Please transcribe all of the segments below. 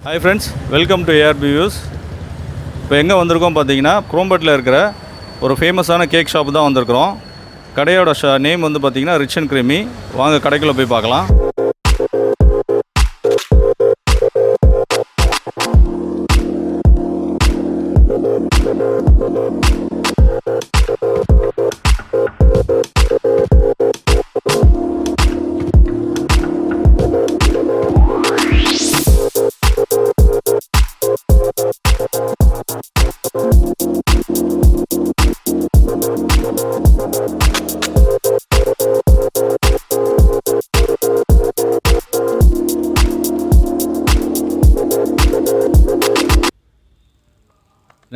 Hi friends, welcome to ARP views. இப்போ எங்கே வந்திருக்கோம் பார்த்தீங்கன்னா, குரோம்பேட்டில் இருக்கிற ஒரு ஃபேமஸான கேக் ஷாப்பு தான் வந்திருக்கிறோம். கடையோட நேம் வந்து பார்த்தீங்கன்னா ரிச் அண்ட் கிரீமி. வாங்க கடைக்குள்ளே போய் பார்க்கலாம்.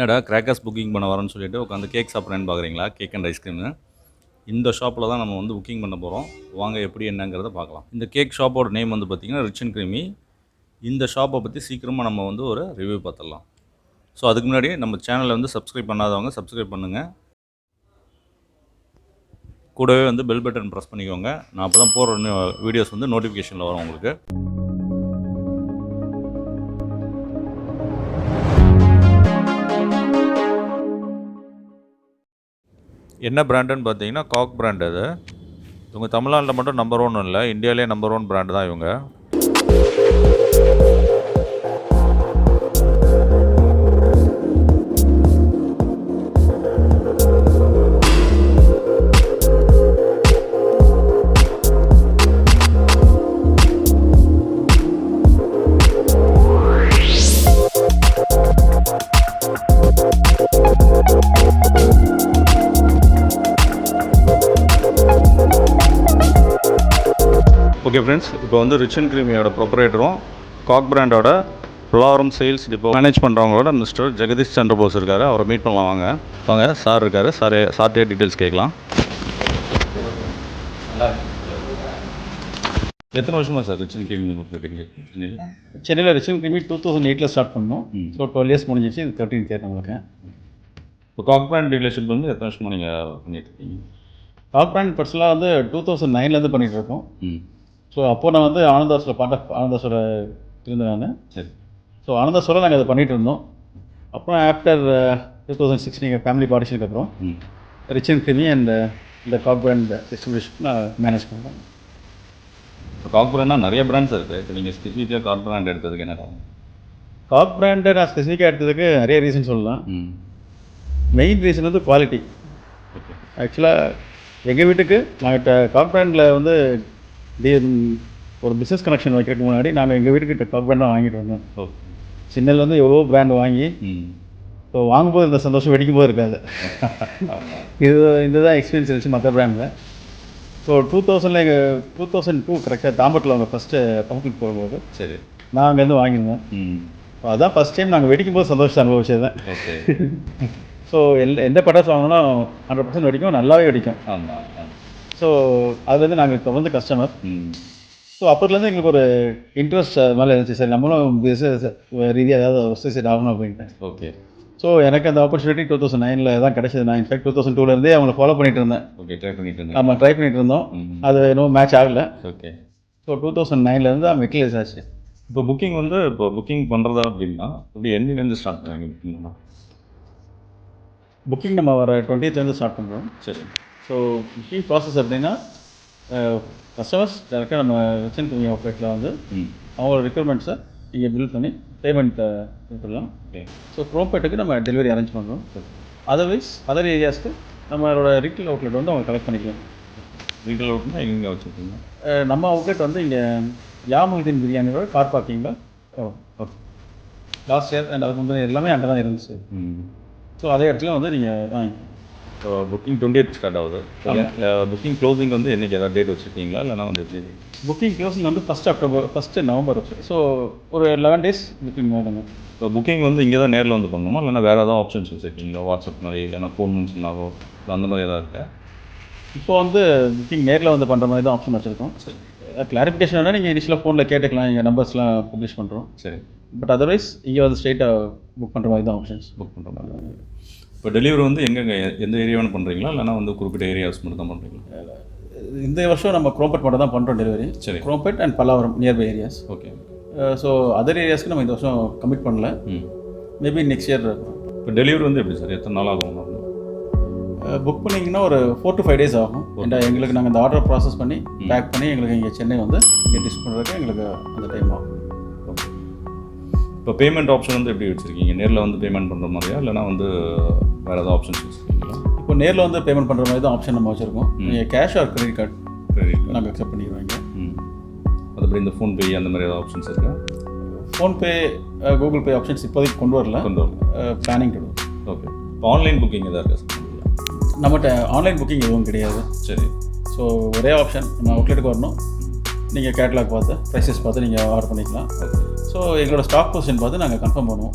என்னடா கிராக்கர்ஸ் புக்கிங் பண்ண வரேன்னு சொல்லிட்டு உட்காந்து கேக் சாப்பிட்றேன்னு பார்க்குறீங்களா? கேக் அண்ட் ஐஸ்கிரீமு இந்த ஷாப்பில் தான் நம்ம வந்து புக்கிங் பண்ண போகிறோம். வாங்க எப்படி என்னங்கிறத பார்க்கலாம். இந்த கேக் ஷாப்போட நேம் வந்து பார்த்திங்கன்னா ரிச் அண்ட் கிரீமி. இந்த ஷாப்பை பற்றி சீக்கிரமாக நம்ம வந்து ஒரு ரிவ்யூ பார்த்துடலாம். ஸோ அதுக்கு முன்னாடி நம்ம சேனலை வந்து சப்ஸ்கிரைப் பண்ணாதவங்க சப்ஸ்கிரைப் பண்ணுங்கள். கூடவே வந்து பெல் பட்டன் ப்ரெஸ் பண்ணிக்கோங்க. நான் அப்போ தான் போடுற வீடியோஸ் வந்து நோட்டிஃபிகேஷனில் வரும் உங்களுக்கு. என்ன பிராண்டுன்னு பார்த்தீங்கன்னா காக் பிராண்ட். அது இவங்க தமிழ்நாட்டில் மட்டும் நம்பர் 1 இல்லை, இந்தியாவிலே நம்பர் 1 பிராண்டு தான் இவங்க. ஓகே ஃப்ரெண்ட்ஸ், இப்போ வந்து ரிச் அண்ட் கிரீமியோட ப்ரொப்ரேட்டரும் காக் பிராண்டோட ஃப்ளாரம் சேல்ஸ் இப்போ மேனேஜ் பண்ணுறவங்களோட மிஸ்டர் ஜெகதீஷ் சந்திரபோஸ் இருக்கார். அவரை மீட் பண்ணலாம். வாங்க சார் இருக்கார். சார்ட்டே டீட்டெயில்ஸ் கேட்கலாம். எத்தனை வருஷமா சார் ரிச் அண்ட் கிரீமி கொடுத்துருக்கீங்க? சென்னையில் ரிச் அண்ட் கிரீமி 2008 ஸ்டார்ட் பண்ணோம். ஸோ 12 இயர்ஸ் முடிஞ்சிச்சு. இது 13th இயர் நம்மளுக்கு. இப்போ காக் பிராண்ட் டீலர்ஷிப் வந்து எத்தனை வருஷமாக நீங்கள் பண்ணிட்டு இருக்கீங்க? காக் பிராண்ட் பர்சனலாக வந்து 2009 பண்ணிகிட்டு இருக்கோம். ஸோ அப்போது நான் வந்து ஆனந்தாஸோட இருந்தேன் நான். சரி. ஸோ ஆனந்தாஸோட நாங்கள் அதை பண்ணிகிட்டு இருந்தோம். அப்புறம் ஆஃப்டர் 2016 ஃபேமிலி பார்ட்டிஷனுக்கு அப்புறம் ரிச் அண்ட் கிரீமி அண்ட் இந்த காக் பிராண்ட் டிஸ்ட்ரிபியூஷன் நான் மேனேஜ் பண்ணுறேன். இப்போ காக் பிராண்ட்னா நிறைய பிராண்ட்ஸ் இருக்குது. இப்போ நீங்கள் ஸ்பெசிஃபிக்காக காக் பிராண்ட் எடுத்ததுக்கு என்ன காரணம்? காக் பிராண்டை நான் ஸ்பெசிஃபிக்காக எடுத்ததுக்கு நிறைய ரீசன் சொல்லலாம். மெயின் ரீசன் வந்து குவாலிட்டி. ஓகே. ஆக்சுவலாக எங்கள் வீட்டுக்கு நாங்கள் காக் பிராண்டில் வந்து ஒரு பிஸ்னஸ் கனெக்ஷன் வைக்கிறதுக்கு முன்னாடி நாங்கள் எங்கள் வீட்டுக்கிட்ட காக் பிராண்ட் தான் வாங்கிட்டு வந்தோம். ஓகே. சின்னல் வந்து எவ்வளோ பிராண்ட் வாங்கி இப்போ வாங்கும்போது இந்த சந்தோஷம் வெடிக்கும் போது இருக்காது. இதுதான் எக்ஸ்பீரியன்ஸ் இருந்துச்சு மற்ற பிராண்டில். ஸோ 2002 கரெக்டாக தாம்பரத்தில் அவங்க ஃபஸ்ட்டு கம்பெனிக்கு போகும்போது சரி நான் அங்கேருந்து வாங்கியிருந்தேன். அதுதான் ஃபஸ்ட் டைம் நாங்கள் வெடிக்கும் போது சந்தோஷத்தை அனுபவிச்சது தான். ஓகே. ஸோ எந்த பட்டாசு வாங்கினா 100% வெடிக்கும், நல்லாவே வெடிக்கும். ஆமாம். ஸோ அது வந்து நாங்கள் தொடர்ந்து கஸ்டமர். ஸோ அப்போதுலேருந்து எங்களுக்கு ஒரு இன்ட்ரெஸ்ட் மேலே இருந்துச்சு. சரி நம்மளும் பிஸ்னஸ் ரீதியாக ஏதாவது அசோசியேட் ஆகணும் அப்படின்ட்டு. ஓகே. ஸோ எனக்கு அந்த ஆப்பர்ச்சுனிட்டி 2009 தான் கிடைச்சது. நான் இன்ஃபேக்ட் 2002 அவங்கள ஃபாலோ பண்ணிட்டு இருந்தேன். ஓகே. ட்ரை பண்ணிட்டு இருந்தேன். ஆமாம், ட்ரை பண்ணிட்டு இருந்தோம். அது இன்னும் மேட்ச் ஆகலை. ஓகே. ஸோ 2009 தான் மெட்டீரியல்ஸ் ஆச்சு. இப்போ புக்கிங் பண்ணுறதா அப்படின்னா இப்படி என்னிலேருந்து ஸ்டார்ட் பண்ணுங்க புக்கிங்னா? புக்கிங் நம்ம வர 20th ஸ்டார்ட் பண்ணுறோம். சரி. ஸோ புக்கிங் ப்ராசஸ் எப்படின்னா, கஸ்டமர்ஸ் டேரெக்டாக நம்ம ரிச் அண்ட் கிரீமி அவுட்லெட்டில் வந்து அவங்களோட ரெக்யர்மெண்ட்ஸை இங்கே பில் பண்ணி பேமெண்ட் கொடுத்துடலாம். ஓகே. ஸோ குரோம்பேட்டுக்கு நம்ம டெலிவரி அரேஞ்ச் பண்ணுறோம். அதர்வைஸ் அதர் ஏரியாஸ்க்கு நம்மளோட ரீட்டைல் அவுட்லெட் வந்து அவங்க கலெக்ட் பண்ணிக்கலாம். ரீட்டைல் அவுட்னா எங்கே வச்சுருக்கீங்க? நம்ம அவுட்லெட் வந்து இங்கே யாமுதீன் பிரியாணியோட கார் பார்க்கிங்கில் லாஸ்ட் இயர் அண்ட் அதுக்கு முன்னாடி எல்லாமே அங்கே தான் இருந்துச்சு. ஸோ அதே இடத்துல வந்து நீங்கள் வாங்கி. ஸோ புக்கிங் 28 ஸ்டார்ட் ஆகுது. புக்கிங் க்ளோசிங் வந்து என்றைக்கு ஏதாவது டேட் வச்சுருக்கீங்களா இல்லைனா வந்து எப்படி? புக்கிங் க்ளோசிங் வந்து 1 நவம்பர். ஸோ ஒரு 11 days புக்கிங் ஆகுங்க. இப்போ புக்கிங் வந்து இங்கே தான் நேரில் வந்து பண்ணணுமா இல்லைனா வேறு ஏதாவது ஆப்ஷன்ஸ் வச்சுருக்கீங்களா? வாட்ஸ்அப் மாதிரி இல்லைனா ஃபோன் சொன்னாவோ இல்லை அந்த மாதிரி ஏதாவது இருக்கா? இப்போ வந்து புக்கிங் நேரில் வந்து பண்ணுற மாதிரி தான் ஆப்ஷன் வச்சுருக்கோம். சரி. கிளாரிஃபிகேஷன் வேணால் நீங்கள் இனிஷியலாக ஃபோனில் கேட்டுக்கலாம். எங்கள் நம்பர்ஸ்லாம் பப்ளிஷ் பண்ணுறோம். சரி. பட் அதர்வைஸ் இங்கே வந்து ஸ்ட்ரெயிட்டாக புக் பண்ணுற மாதிரி தான் ஆப்ஷன்ஸ். புக் பண்ணுற மாதிரி. இப்போ டெலிவரி வந்து எங்கெங்கே எந்த ஏரியாவும் பண்ணுறீங்களா இல்லைனா வந்து குறிப்பிட்ட ஏரியாஸ் மட்டும் தான் பண்ணுறீங்களா? இந்த வருஷம் நம்ம குரோம்பேட் மட்டும் தான் பண்ணுறோம் டெலிவரி. சரி. Chromepet and Pallavaram nearby areas. Okay. So other ஏரியாஸ்க்கு நம்ம இந்த வருஷம் கமிட் பண்ணல. Maybe next year. இப்போ டெலிவரி வந்து எப்படி சார், எத்தனை நாள் ஆகும்? புக் பண்ணிங்கன்னா ஒரு 4 to 5 days ஆகும். ஏன்னா எங்களுக்கு நாங்கள் இந்த ஆர்டர் ப்ராசஸ் பண்ணி பேக் பண்ணி எங்களுக்கு இங்கே சென்னை வந்து இங்கே டிஸ்ட் பண்ணுறதுக்கு எங்களுக்கு அந்த டைம் ஆகும். இப்போ பேமெண்ட் ஆப்ஷன் வந்து எப்படி வச்சுருக்கீங்க? நேரில் வந்து பேமெண்ட் பண்ணுற மாதிரியா இல்லைனா வந்து வேறு ஏதாவது ஆப்ஷன்ஸ் வச்சுருக்கீங்களா? இப்போ நேரில் வந்து பேமெண்ட் பண்ணுற மாதிரி தான் ஆப்ஷன் நம்ம வச்சுருக்கோம். நீங்கள் கேஷ் ஆர் கிரெடிட் கார்டு நாங்கள் அக்செப்ட் பண்ணிடுவாங்க. அதுபடி இந்த ஃபோன்பே அந்த மாதிரி ஏதாவது ஆப்ஷன்ஸ் இருக்கா? ஃபோன்பே, கூகுள் பே ஆப்ஷன்ஸ் இப்போதைக்கு கொண்டு வரல. Planning to. ஓகே. இப்போ ஆன்லைன் புக்கிங் எதாவது இருக்கா சார்? நம்மகிட்ட ஆன்லைன் புக்கிங் எதுவும் கிடையாது. சரி. ஸோ ஒரே ஆப்ஷன், நம்ம அவுட்லெட்டுக்கு வரணும், நீங்கள் கேட்லாக் பார்த்து ப்ரைஸஸ் பார்த்து நீங்கள் ஆர்டர் பண்ணிக்கலாம். ஸோ எங்களோட ஸ்டாக் பொசிஷன் பார்த்து நாங்கள் கன்ஃபார்ம் பண்ணுவோம்.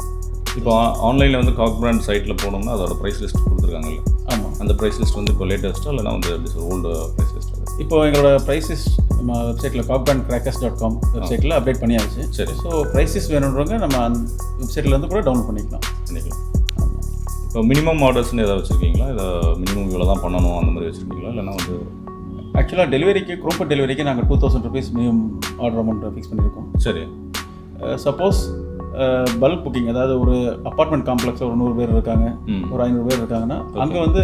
இப்போ ஆன்லைனில் வந்து காக் பிராண்ட் சைட்டில் போனோம்னா அதோட ப்ரைஸ் லிஸ்ட் கொடுத்துருக்காங்கல்ல? ஆமாம். அந்த ப்ரைஸ் லிஸ்ட் வந்து இப்போ லேட்டஸ்ட்டாக இல்லைனா வந்து எப்படி சார் ஓல்டு ப்ரைஸ் லிஸ்ட்? இப்போ எங்களோட ப்ரைஸஸ் நம்ம வெப்சைட்டில் cockbrandcrackers.com வெப்சைட்டில் அப்டேட் பண்ணியாச்சு. சரி. ஸோ ப்ரைஸஸ் வேணுன்றவங்க நம்ம அந்த வெப்சைட்லேருந்து கூட டவுன்லோட் பண்ணிக்கலாம். இப்போ மினிமம் ஆர்டர்ஸ்னு எதாவது வச்சுருக்கீங்களா? இதை மினிமம் இவ்வளோ தான் பண்ணணும் அந்த மாதிரி வச்சுருக்கீங்களா? இல்லைனா வந்து ஆக்சுவலாக டெலிவரிக்கு குரூப்பர் டெலிவரிக்கு நாங்கள் 2000 rupees minimum order amount fix பண்ணியிருக்கோம். சரி. சப்போஸ் பல்க் புக்கிங், அதாவது ஒரு அப்பார்ட்மெண்ட் காம்ப்ளெக்ஸில் ஒரு 100 பேர் இருக்காங்க, ஒரு 500 பேர் இருக்காங்கன்னா அங்கே வந்து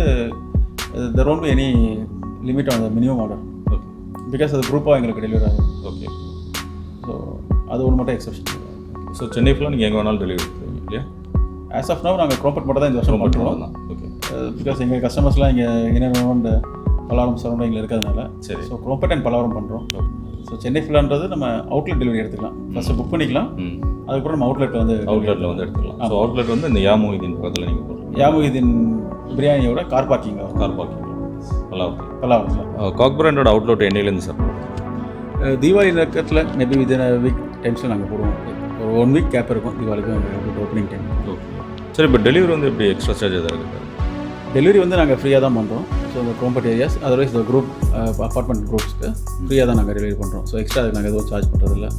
there won't be any limit on the minimum order. Okay. Because அது குரூப்பாக எங்களுக்கு டெலிவரி ஆகும். ஓகே. ஸோ அது ஒன்று மட்டும் எக்ஸப்ஷன். ஸோ சென்னை ஃபுல்லாக நீங்கள் எங்கே வேணாலும் டெலிவரி கொடுத்துருவீங்க இல்லையா? ஆஸ் ஆஃப் நவ் நாங்கள் க்ரோம்பட் மட்டும் தான் இந்த வருஷம் பண்ணுறோம். ஓகே. பிகாஸ் எங்கள் கஸ்டமர்ஸ்லாம் இங்கே இனரவுண்ட் பல்லாவரம் சரௌண்டிங்கில் இருக்கிறதுனால. சரி. ஸோ க்ரோம்பட் அண்ட் பல்லாவரம் பண்ணுறோம். ஸோ சென்னை ஃபுல்லான்றது நம்ம அவுட்லெட் டெலிவரி எடுத்துக்கலாம். ஃபஸ்ட்டு புக் பண்ணிக்கலாம், அதுக்கப்புறம் நம்ம அவுட்லெட்டில் வந்து எடுத்துக்கலாம். ஸோ அவுட்லெட் வந்து இந்த யாமுஹிதீன் பக்கத்தில் நீங்கள் போடுறோம். யாமுஹிதீன் பிரியாணியோட கார் பார்க்கிங் பல்லாவரத்தில். காக் பிராண்டோட அவுட்லெட் என்னையிலேருந்து சார்? தீபாவளி நக்கத்தில் மேபி வித்தின் வீக் டைம்ஸில் நாங்கள் போடுவோம். ஒரு 1 week கேப் இருக்கும் தீபாவளிக்கு எங்களுக்கு ஓப்பனிங் டைம். ஓகே. சரி. இப்போ டெலிவரி வந்து எப்படி எக்ஸ்ட்ரா சார்ஜ் எதாவது இருக்குது? டெலிவரி வந்து நாங்கள் ஃப்ரீயாக தான் பண்ணுறோம். ஸோ இந்த க்ரோம்பட் ஏரியாஸ் அதர்வைஸ் இந்த குரூப் அப்பார்ட்மெண்ட் குரூப்ஸ்க்கு ஃப்ரீயாக தான் நாங்கள் டெலிவரி பண்ணுறோம். ஸோ எக்ஸ்ட்ரா அதுக்கு நாங்கள் எதுவும் சார்ஜ் பண்ணுறதில்ல.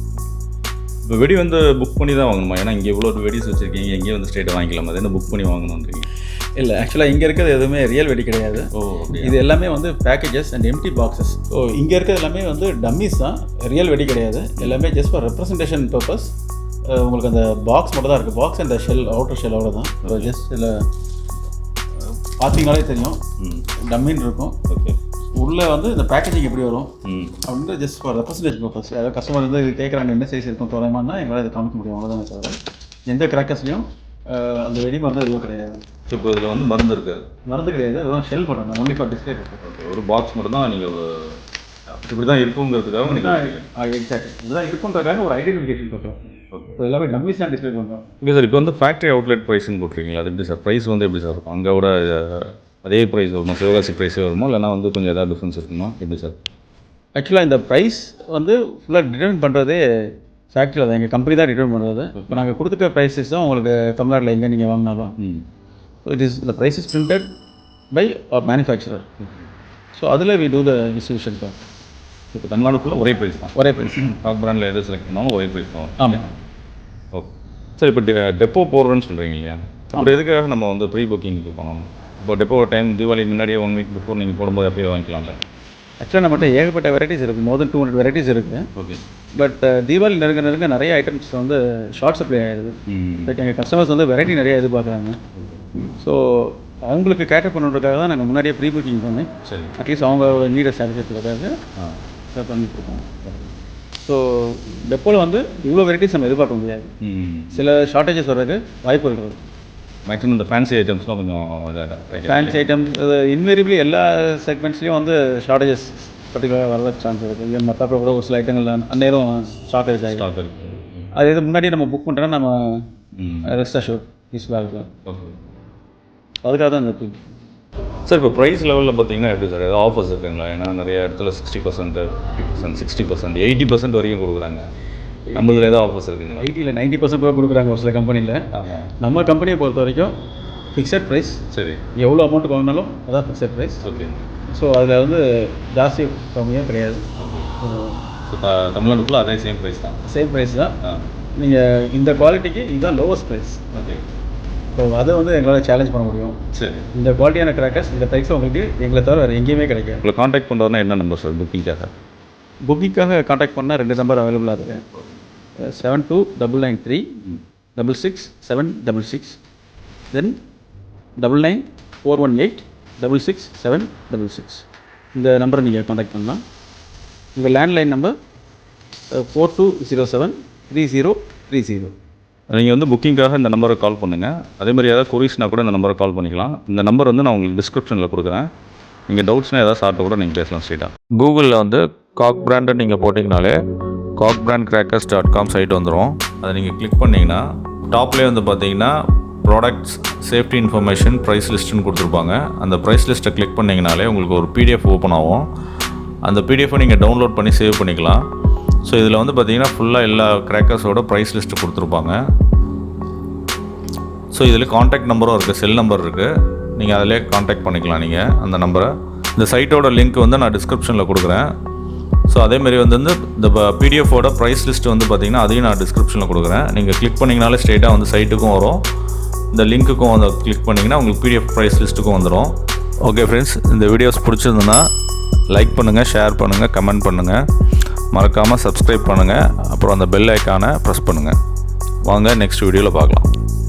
இப்போ வெடி வந்து புக் பண்ணி தான் வாங்கணுமா? ஏன்னா இங்கே இவ்வளோ வெடிஸ் வச்சுருக்கீங்க, எங்கேயும் வந்து ஸ்ட்ரெயிட்டாக வாங்கிக்கலாம். அது என்ன புக் பண்ணி வாங்கணுன்றீங்க? இல்லை, ஆக்சுவலாக இங்கே இருக்கிறது எதுவுமே ரியல் வெடி கிடையாது. இது எல்லாமே வந்து packages and empty boxes. So இங்கே இருக்கிறது எல்லாமே வந்து டம்மிஸ் தான், ரியல் வெடி கிடையாது. எல்லாமே ஜஸ்ட் ஃபார் ரெப்ரசன்டேஷன் பர்பஸ். உங்களுக்கு அந்த பாக்ஸ் மட்டும் தான் இருக்குது. Box and shell, outer shell அவ்வளோ தான். ஸோ ஜஸ்ட் இதில் பார்த்தீங்கனாலே தெரியும் டம்மின்னு இருக்கும். ஓகே. உள்ளே வந்து இந்த பேக்கேஜிங் எப்படி வரும் அப்படின்ட்டு ஜஸ்ட் ஃபார் ரெப்ரசன்டேஷன் பர்பஸ். அதாவது கஸ்டமர் வந்து இது கேட்குறாங்க என்ன சைஸ் இருக்கும் தோராயமானா எங்களால் இதை காமிக்க முடியும். அவ்வளோதான் தவிர எந்த கிராக்கர்ஸ்லையும் அந்த வெடி மருந்து எதுவும் கிடையாது. இப்போ இதில் வந்து மருந்து இருக்காது? மருந்து கிடையாது, அதுவும் ஷெல் பண்ணுறோம். ஒன்லி ஃபார் டிஸ்பிளே இருக்குது. ஓகே. ஒரு பாக்ஸ் மட்டும் தான் நீங்கள் இப்படி தான் இருக்குங்கிறதுக்காக நீங்கள் எக்ஸாக்ட் இதுதான் இருக்குன்றதுக்காக ஒரு ஐடென்டிஃபிகேஷன் பண்ணுறோம். ஓகே. ஸோ எல்லாமே டம்மிஸ் தான் டிஸ்பிளே பண்ணுறோம். Okay sir. இப்போ வந்து ஃபேக்ட்ரி அவுட்லெட் ப்ரைஸுன்னு போட்டிருக்கீங்களா? அது எப்படி சார்? ப்ரைஸ் வந்து எப்படி சார் இருக்கும்? அங்கே விட அதே ப்ரைஸ் வருமா? சிவகாசி ப்ரைஸே வருமா இல்லைனா வந்து கொஞ்சம் ஏதாவது டிஃப்ரென்ஸ் இருக்குமா? எப்படி சார்? ஆக்சுவலாக இந்த ப்ரைஸ் வந்து ஃபுல்லாக டிட்டர்மின் பண்ணுறதே ஃபேக்ட்ரியில் தான், எங்கள் கம்பெனி தான் டிட்டர்மின் பண்ணுறது. இப்போ நாங்கள் கொடுத்துட்ட ப்ரைஸஸ் தான் உங்களுக்கு தமிழ்நாட்டில் எங்கே நீங்கள் வாங்கினாலும் it is the price is printed by our manufacturer. So அதில் வி டூ த டிஸ்ட்ரிபியூஷன் தான். இப்போ தமிழ்நாடுக்குள்ளே ஒரே ப்ரைஸ் தான்? ஒரே ப்ரைஸ். காக் பிராண்டில் எது செலக்ட் பண்ணாலும் ஒரே ப்ரைஸ் தான். ஆமாம். Okay sir. இப்போ டெப்போ போடுறேன்னு சொல்கிறீங்க இல்லையா? அப்படி எதுக்காக நம்ம வந்து ப்ரீ புக்கிங்க்கு பண்ணணும்? இப்போ டெப்போ டைம் தீபாவளி முன்னாடியே 1 week பிஃபோர் நீங்கள் போடும்போது அப்பயே வாங்கிக்கலாம்ல? ஆக்சுவலாக நம்மகிட்ட ஏகப்பட்ட வெரைட்டிஸ் இருக்குது. மோர் தென் 200 வெரைட்டிஸ் இருக்குது. ஓகே. பட் தீபாவளி நெருங்க நிறைய ஐட்டம்ஸ் வந்து ஷார்ட் சப்ளை ஆகிடுது. பட் எங்கள் கஸ்டமர்ஸ் வந்து வெரைட்டி நிறைய எதிர்பார்க்குறாங்க. ஸோ அவங்களுக்கு கேட்டர் பண்ணுறதுக்காக தான் நாங்கள் முன்னாடியே ப்ரீ புக்கிங் பண்ணி சரி அட்லீஸ்ட் அவங்க நீடை சாட்டிஸ்ஃபைக்காக பண்ணிட்டுருக்கோம். ஸோ டெப்போவில் வந்து இவ்வளோ வெரைட்டிஸ் நம்ம எதிர்பார்க்க முடியாது. சில ஷார்ட்டேஜஸ் வர்றதுக்கு வாய்ப்பு இருக்கிறது. மேக்ஸிமம் இந்த ஃபேன்சி ஐட்டம்ஸ்லாம் கொஞ்சம் ஃபேன்சி ஐட்டம்ஸ் இன்வேரியபிளி எல்லா செக்மெண்ட்ஸ்லேயும் வந்து ஷார்ட்டேஜஸ் பர்டிகுலராக வரதுக்கு சான்ஸ் இருக்குது. ஈவன் மற்ற கூட ஒரு சில ஐட்டங்கள் அந்நேரம் ஸ்டாக் இருக்குது. அது எது முன்னாடியே நம்ம புக் பண்ணுறோன்னா நம்ம ரெஸ்ட் அஷ்யூர் யூஸ்ஃபுல்லாக இருக்கும். அதுக்காக தான் இந்த சார். இப்போ ப்ரைஸ் லெவலில் பார்த்தீங்கன்னா எப்படி சார்? ஏதாவது ஆஃபர்ஸ் இருக்குங்களா? ஏன்னா நிறைய இடத்துல 60%, 50%, 60%, 80% வரைக்கும் கொடுக்குறாங்க. நம்ம இதில் ஏதாவது ஆஃபர்ஸ் இருக்குங்களா? 80% 90% கூட கொடுக்குறாங்க ஒரு சில கம்பெனியில். நம்ம கம்பெனியை பொறுத்த வரைக்கும் ஃபிக்ஸட் ப்ரைஸ். சரி. எவ்வளோ அமௌண்ட் வாங்கினாலும் அதான் ஃபிக்ஸட் ப்ரைஸ். ஓகே. ஸோ அதில் வந்து ஜாஸ்தி கம்மியாக கிடையாது. தமிழ்நாடுக்குள்ளே அதே சேம் ப்ரைஸ் தான்? சேம் ப்ரைஸ் தான். நீங்கள் இந்த குவாலிட்டிக்கு இதுதான் லோவஸ்ட் ப்ரைஸ். ஓகே. ஸோ அதை வந்து எங்களால் சேலஞ்ச் பண்ண முடியும். சரி. இந்த குவாலிட்டியான கிராக்கர்ஸ் இந்த ப்ரைஸில் உங்களுக்கு எங்களை தவிர வேறு எங்கேயுமே கிடைக்கும். உங்களை காண்டாக்ட் பண்ணுறதுனா என்ன நம்பர் சார் புக்கிங்காக? புக்கிங்காக காண்டாக்ட் பண்ணால் 2 நம்பர் அவைலபிளாக இருக்குது. 7293 66766, தென் 99418 66766. இந்த நம்பரை நீங்கள் காண்டாக்ட் பண்ணலாம். உங்கள் லேண்ட்லைன் நம்பர் 4207 3030. நீங்கள் வந்து புக்கிங்காக இந்த நம்பரை கால் பண்ணுங்கள். அதே மாதிரி ஏதாவது கொரிஸ்னா கூட இந்த நம்பரை கால் பண்ணிக்கலாம். இந்த நம்பர் வந்து நான் உங்களுக்கு டிஸ்கிரிப்ஷனில் கொடுக்குறேன். நீங்கள் டவுட்ஸ்னால் ஏதாவது சார்ட்ட கூட நீங்கள் பேசலாம் ஸ்ட்ரெயிட்டாக. கூகுளில் வந்து காக் பிராண்டை நீங்கள் போட்டிங்கனாலே cockbrandcrackers.com சைட் வந்துடும். அதை நீங்கள் கிளிக் பண்ணிங்கன்னா டாப்லேயே வந்து பார்த்தீங்கன்னா ப்ராடக்ட்ஸ், சேஃப்டி இன்ஃபர்மேஷன், ப்ரைஸ் லிஸ்ட்டுன்னு கொடுத்துருப்பாங்க. அந்த ப்ரைஸ் லிஸ்ட்டை கிளிக் பண்ணிங்கனாலே உங்களுக்கு ஒரு PDF ஓப்பன் ஆகும். அந்த பிடிஎஃபை நீங்கள் டவுன்லோட் பண்ணி சேவ் பண்ணிக்கலாம். ஸோ இதில் வந்து பார்த்தீங்கன்னா ஃபுல்லாக எல்லா கிராக்கர்ஸோட ப்ரைஸ் லிஸ்ட்டு கொடுத்துருப்பாங்க. ஸோ இதில் காண்டாக்ட் நம்பரும் இருக்குது, செல் நம்பர் இருக்குது. நீங்கள் அதிலே காண்டாக்ட் பண்ணிக்கலாம் நீங்கள் அந்த நம்பரை. இந்த சைட்டோட லிங்க் வந்து நான் டிஸ்கிரிப்ஷனில் கொடுக்குறேன். ஸோ அதேமாரி வந்து இந்த பிடிஎஃபோட ப்ரைஸ் லிஸ்ட்டு வந்து பார்த்திங்கன்னா அதையும் நான் டிஸ்கிரிப்ஷனில் கொடுக்குறேன். நீங்கள் கிளிக் பண்ணிங்கனாலே ஸ்ட்ரெயிட்டாக வந்து சைட்டுக்கும் வரும், இந்த லிங்க்குக்கும் வந்து கிளிக் பண்ணிங்கன்னா உங்களுக்கு PDF ப்ரைஸ் லிஸ்ட்டுக்கும் வந்துடும். ஓகே ஃப்ரெண்ட்ஸ், இந்த வீடியோஸ் பிடிச்சிருந்துன்னா லைக் பண்ணுங்கள், ஷேர் பண்ணுங்கள், கமெண்ட் பண்ணுங்கள், மறக்காமல் சப்ஸ்கிரைப் பண்ணுங்கள், அப்புறம் அந்த பெல் ஐக்கானை ப்ரெஸ் பண்ணுங்கள். வாங்க நெக்ஸ்ட் வீடியோவில் பார்க்கலாம்.